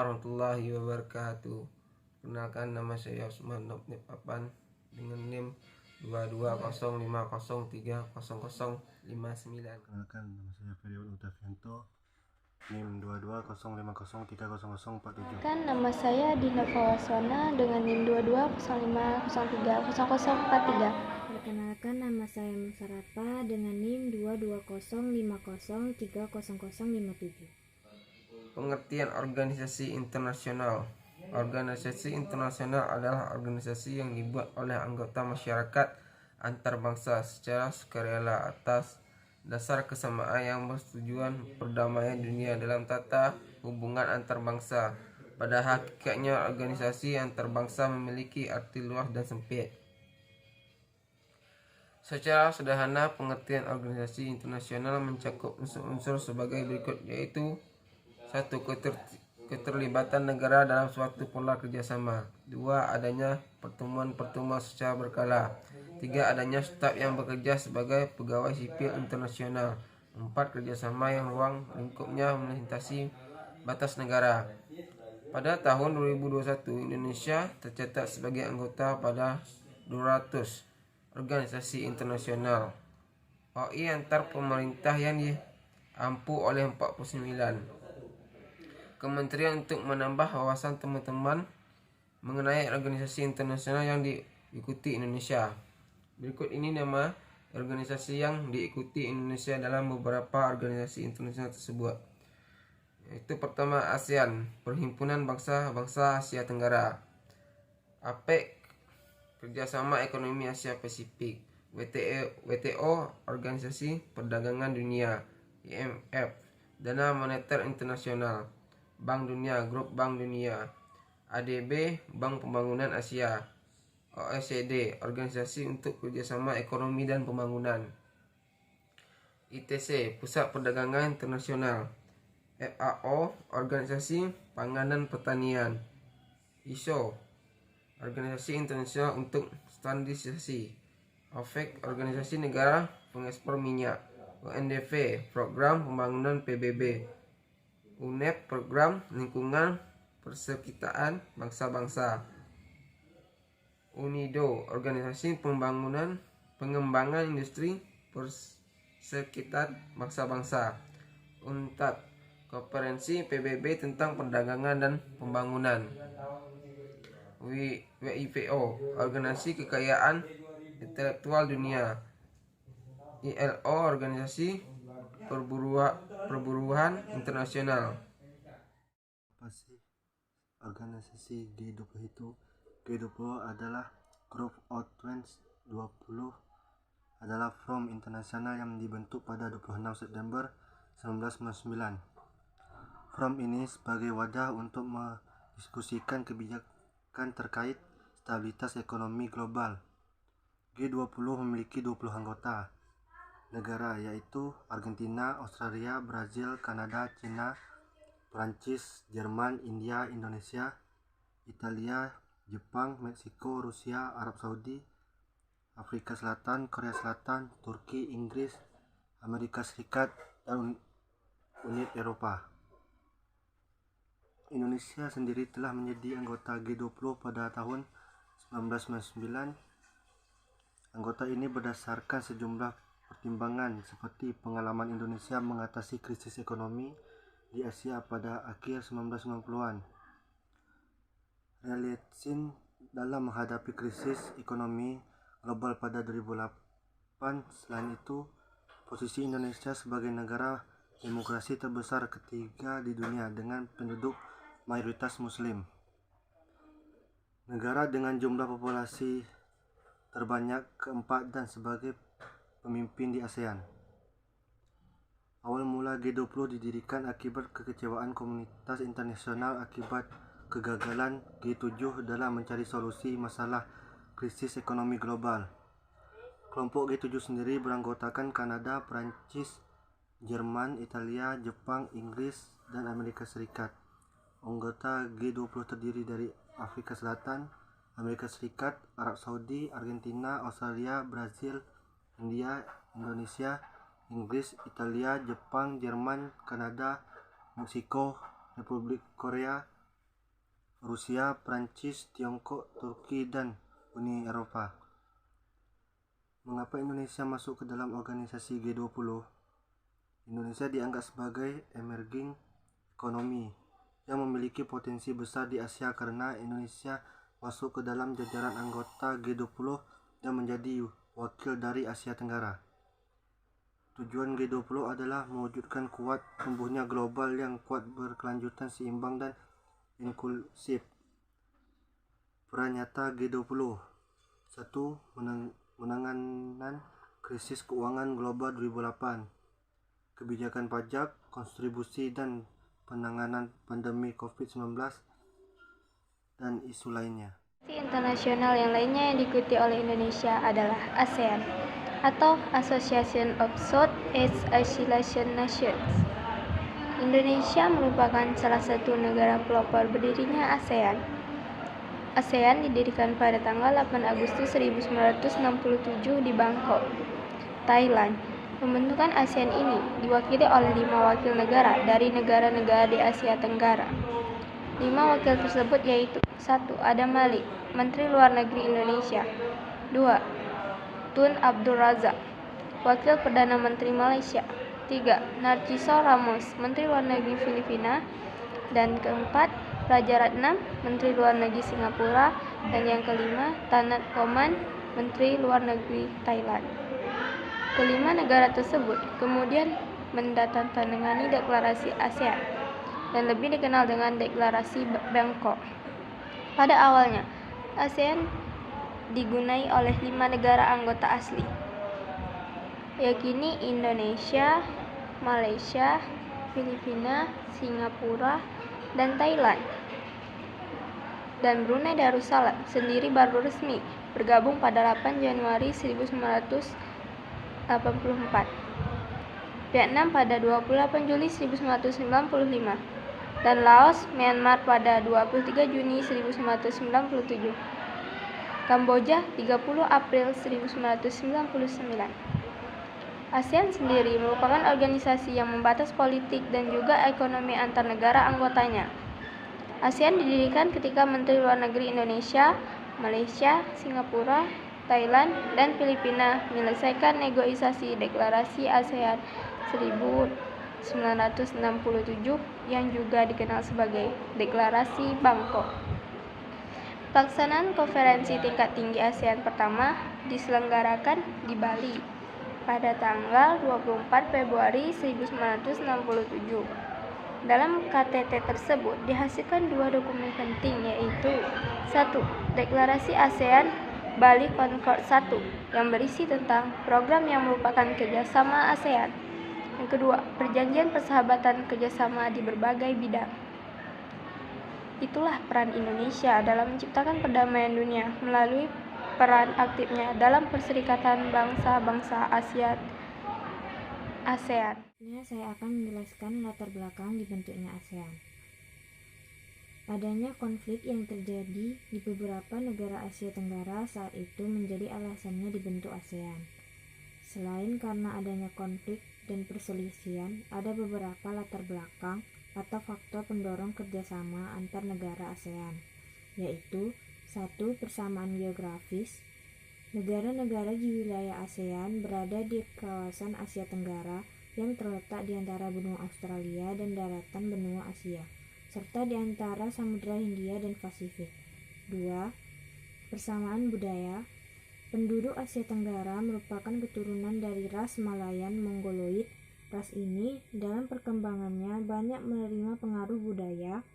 warahmatullahi wabarakatuh. Perkenalkan, nama saya Usman Nobnip Papan dengan NIM 2205030059. Perkenalkan, nama saya Feriul Utafianto, NIM 2205030047. Kan nama saya Dina Fawaswana dengan NIM 2205030043. Perkenalkan, nama saya Musarapa dengan NIM 2205030057. Pengertian organisasi internasional. Organisasi internasional adalah organisasi yang dibuat oleh anggota masyarakat antar bangsa secara sukarela atas dasar kesamaan yang bertujuan perdamaian dunia dalam tata hubungan antar bangsa. Pada hakikatnya, organisasi antar bangsa memiliki arti luas dan sempit. Secara sederhana, pengertian organisasi internasional mencakup unsur-unsur sebagai berikut, yaitu: 1. Keterlibatan negara dalam suatu pola kerjasama. 2. Adanya pertemuan-pertemuan secara berkala. 3. Adanya staf yang bekerja sebagai pegawai sipil internasional. 4. Kerjasama yang ruang lingkupnya melintasi batas negara. Pada tahun 2021, Indonesia tercatat sebagai anggota pada 200 organisasi internasional OI antar pemerintah yang diampu oleh 49 kementerian untuk menambah wawasan teman-teman mengenai organisasi internasional yang diikuti Indonesia. Berikut ini nama organisasi yang diikuti Indonesia dalam beberapa organisasi internasional tersebut. Yaitu pertama, ASEAN, Perhimpunan Bangsa-Bangsa Asia Tenggara. APEC, Kerjasama Ekonomi Asia Pasifik. WTO, Organisasi Perdagangan Dunia. IMF, Dana Moneter Internasional. Bank Dunia, Grup Bank Dunia. ADB, Bank Pembangunan Asia. OECD, Organisasi untuk Kerjasama Ekonomi dan Pembangunan. ITC, Pusat Perdagangan Internasional. FAO, Organisasi Pangan dan Pertanian. ISO, Organisasi Internasional untuk Standarisasi. OPEC, Organisasi Negara Pengekspor Minyak. UNDP, Program Pembangunan PBB. UNEP, Program Lingkungan Perserikatan Bangsa-Bangsa. UNIDO, Organisasi Pengembangan Industri Perserikatan Bangsa-Bangsa. UNCTAD, Konferensi PBB tentang Perdagangan dan Pembangunan. WIPO, Organisasi Kekayaan Intelektual Dunia. ILO, Organisasi Perburuan Internasional. Apa sih organisasi G20 itu? G20 adalah Group of 20 adalah forum internasional yang dibentuk pada 26 September 1999. Forum ini sebagai wadah untuk mendiskusikan kebijakan terkait stabilitas ekonomi global. G20 memiliki 20 anggota negara, yaitu Argentina, Australia, Brazil, Kanada, Cina, Prancis, Jerman, India, Indonesia, Italia, Jepang, Meksiko, Rusia, Arab Saudi, Afrika Selatan, Korea Selatan, Turki, Inggris, Amerika Serikat, dan Uni Eropa. Indonesia sendiri telah menjadi anggota G20 pada tahun 1999. Anggota ini berdasarkan sejumlah pertimbangan seperti pengalaman Indonesia mengatasi krisis ekonomi di Asia pada akhir 1990-an, realisasi dalam menghadapi krisis ekonomi global pada 2008. Selain itu, posisi Indonesia sebagai negara demokrasi terbesar ketiga di dunia dengan penduduk mayoritas muslim, negara dengan jumlah populasi terbanyak keempat, dan sebagai pemimpin di ASEAN. Awal mula G20 didirikan akibat kekecewaan komunitas internasional akibat kegagalan G7 dalam mencari solusi masalah krisis ekonomi global. Kelompok G7 sendiri beranggotakan Kanada, Prancis, Jerman, Italia, Jepang, Inggris, dan Amerika Serikat. Anggota G20 terdiri dari Afrika Selatan, Amerika Serikat, Arab Saudi, Argentina, Australia, Brazil, India, Indonesia, Inggris, Italia, Jepang, Jerman, Kanada, Meksiko, Republik Korea, Rusia, Prancis, Tiongkok, Turki, dan Uni Eropa. Mengapa Indonesia masuk ke dalam organisasi G20? Indonesia dianggap sebagai emerging economy yang memiliki potensi besar di Asia karena Indonesia masuk ke dalam jajaran anggota G20 dan menjadi wakil dari Asia Tenggara. Tujuan G20 adalah mewujudkan kuat tumbuhnya global yang kuat, berkelanjutan, seimbang, dan inklusif. Peran nyata G20: 1. Menanganan krisis keuangan global 2008, kebijakan pajak, kontribusi, dan penanganan pandemi COVID-19, dan isu lainnya. Internasional yang lainnya yang diikuti oleh Indonesia adalah ASEAN atau Association of Southeast Asian Nations. Indonesia merupakan salah satu negara pelopor berdirinya ASEAN. ASEAN didirikan pada tanggal 8 Agustus 1967 di Bangkok, Thailand. Pembentukan ASEAN ini diwakili oleh 5 wakil negara dari negara-negara di Asia Tenggara. 5 wakil tersebut yaitu: 1. Adam Malik, Menteri Luar Negeri Indonesia. 2. Tun Abdul Razak, Wakil Perdana Menteri Malaysia. 3. Narciso Ramos, Menteri Luar Negeri Filipina. Dan keempat, Raja Ratnam, Menteri Luar Negeri Singapura. Dan yang kelima, Tanat Oman, Menteri Luar Negeri Thailand. Kelima negara tersebut kemudian mendatangani deklarasi ASEAN dan lebih dikenal dengan deklarasi Bangkok. Pada awalnya, ASEAN digunai oleh 5 negara anggota asli, yakni Indonesia, Malaysia, Filipina, Singapura, dan Thailand. Dan Brunei Darussalam sendiri baru resmi bergabung pada 8 Januari 1984. Vietnam pada 28 Juli 1995 dan Laos, Myanmar pada 23 Juni 1997. Kamboja 30 April 1999. ASEAN sendiri merupakan organisasi yang membatas politik dan juga ekonomi antar negara anggotanya. ASEAN didirikan ketika Menteri Luar Negeri Indonesia, Malaysia, Singapura, Thailand, dan Filipina menyelesaikan negosiasi deklarasi ASEAN 1967 yang juga dikenal sebagai Deklarasi Bangkok. Pelaksanaan konferensi tingkat tinggi ASEAN pertama diselenggarakan di Bali pada tanggal 24 Februari 1967. Dalam KTT tersebut dihasilkan 2 dokumen penting, yaitu 1. Deklarasi ASEAN Bali Concord 1 yang berisi tentang program yang merupakan kerjasama ASEAN. Yang kedua, perjanjian persahabatan kerjasama di berbagai bidang. Itulah peran Indonesia dalam menciptakan perdamaian dunia melalui peran aktifnya dalam Perserikatan Bangsa-Bangsa ASEAN. Saya akan menjelaskan latar belakang dibentuknya ASEAN. Adanya konflik yang terjadi di beberapa negara Asia Tenggara saat itu menjadi alasannya dibentuk ASEAN. Selain karena adanya konflik dan perselisihan, ada beberapa latar belakang atau faktor pendorong kerjasama antar negara ASEAN, yaitu 1. Persamaan geografis. Negara-negara di wilayah ASEAN berada di kawasan Asia Tenggara yang terletak di antara benua Australia dan daratan benua Asia, serta di antara Samudra Hindia dan Pasifik. 2. Persamaan budaya. Penduduk Asia Tenggara merupakan keturunan dari ras Malayan Mongoloid. Ras ini dalam perkembangannya banyak menerima pengaruh budaya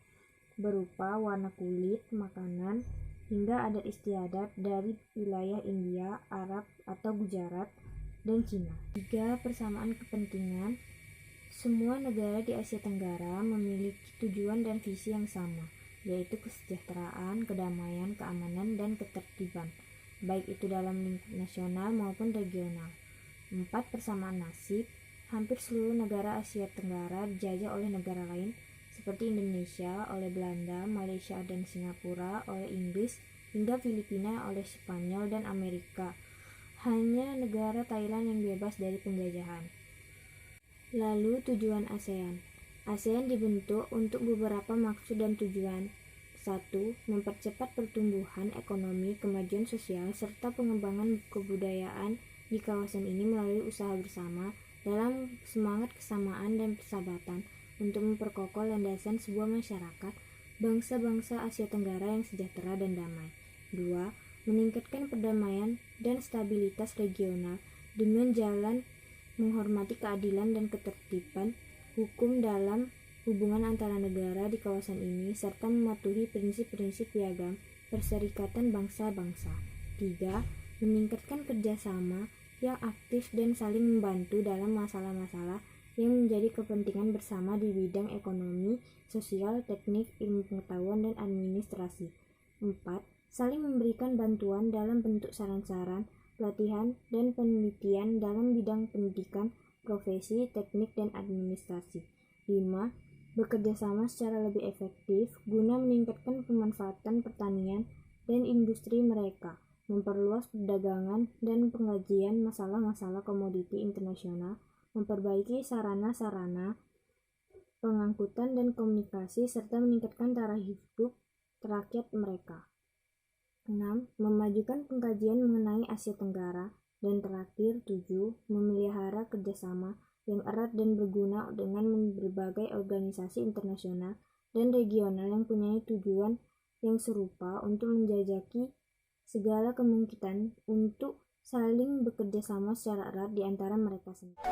berupa warna kulit, makanan, hingga adat istiadat dari wilayah India, Arab atau Gujarat, dan Cina. 3. Persamaan kepentingan. Semua negara di Asia Tenggara memiliki tujuan dan visi yang sama, yaitu kesejahteraan, kedamaian, keamanan, dan ketertiban, baik itu dalam lingkup nasional maupun regional. 4. Persamaan nasib. Hampir seluruh negara Asia Tenggara dijajah oleh negara lain, seperti Indonesia oleh Belanda, Malaysia dan Singapura oleh Inggris, hingga Filipina oleh Spanyol dan Amerika. Hanya negara Thailand yang bebas dari penjajahan. Lalu tujuan ASEAN. ASEAN dibentuk untuk beberapa maksud dan tujuan. 1. Mempercepat pertumbuhan ekonomi, kemajuan sosial, serta pengembangan kebudayaan di kawasan ini melalui usaha bersama dalam semangat kesamaan dan persahabatan untuk memperkokoh landasan sebuah masyarakat bangsa-bangsa Asia Tenggara yang sejahtera dan damai. 2. Meningkatkan perdamaian dan stabilitas regional dengan jalan menghormati keadilan dan ketertiban hukum dalam hubungan antara negara di kawasan ini serta mematuhi prinsip-prinsip piagam Perserikatan Bangsa-Bangsa. 3. Meningkatkan kerjasama yang aktif dan saling membantu dalam masalah-masalah yang menjadi kepentingan bersama di bidang ekonomi, sosial, teknik, ilmu pengetahuan, dan administrasi. 4. Saling memberikan bantuan dalam bentuk saran-saran, pelatihan, dan penelitian dalam bidang pendidikan, profesi, teknik, dan administrasi. 5. Bekerja sama secara lebih efektif guna meningkatkan pemanfaatan pertanian dan industri mereka, memperluas perdagangan dan pengkajian masalah-masalah komoditi internasional, memperbaiki sarana-sarana pengangkutan dan komunikasi, serta meningkatkan taraf hidup rakyat mereka. 6. Memajukan pengkajian mengenai Asia Tenggara. Dan terakhir, 7. Memelihara kerjasama yang erat dan berguna dengan berbagai organisasi internasional dan regional yang punya tujuan yang serupa untuk menjajaki segala kemungkinan untuk saling bekerja sama secara erat di antara mereka sendiri.